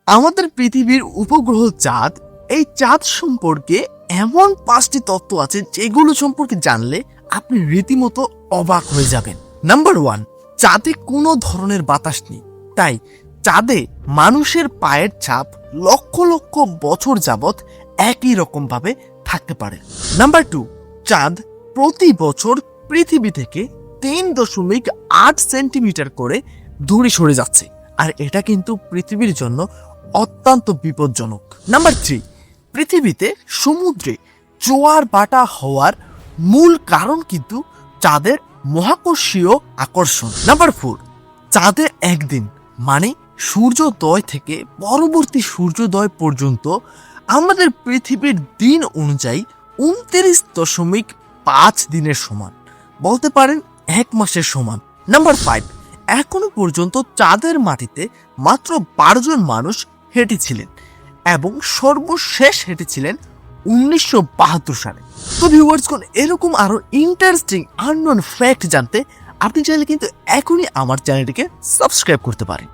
আমাদের পৃথিবীর উপগ্রহ চাঁদ, এই চাঁদ সম্পর্কে এমন 5টি তত্ত্ব আছে যেগুলো সম্পর্কে জানলে আপনি রীতিমতো অবাক হয়ে যাবেন। নাম্বার 1, চাঁদে কোনো ধরনের বাতাস নেই, তাই চাঁদে মানুষের পায়ের ছাপ লক্ষ লক্ষ বছর যাবৎ একই রকম ভাবে থাকতে পারে। নাম্বার 2, চাঁদ প্রতি বছর পৃথিবী থেকে 3.8 সেন্টিমিটার করে দূরে সরে যাচ্ছে, আর এটা কিন্তু পৃথিবীর জন্য অত্যন্ত বিপজ্জনক। নাম্বার 3, পৃথিবীতে সমুদ্রে জোয়ার ভাটা হওয়ার মূল কারণ কিন্তু চাঁদের মহাকর্ষীয় আকর্ষণ। নাম্বার 4, চাঁদে একদিন মানে সূর্যোদয় থেকে পরবর্তী সূর্যোদয় পর্যন্ত আমাদের পৃথিবীর দিন অনুযায়ী 29.5 দিনের সমান, বলতে পারেন 1 মাসের সমান। নাম্বার 5, এখনো পর্যন্ত চাঁদের মাটিতে মাত্র 12 জন মানুষ হেঁটেছিলেন এবং সর্বশেষ হেঁটেছিলেন 1972 সালে। তো ভিউয়ার্স, কোন এরকম আরো ইন্টারেস্টিং আননোন ফ্যাক্ট জানতে আপনি চাইলে কিন্তু এখনই আমার চ্যানেলটিকে সাবস্ক্রাইব করতে পারেন।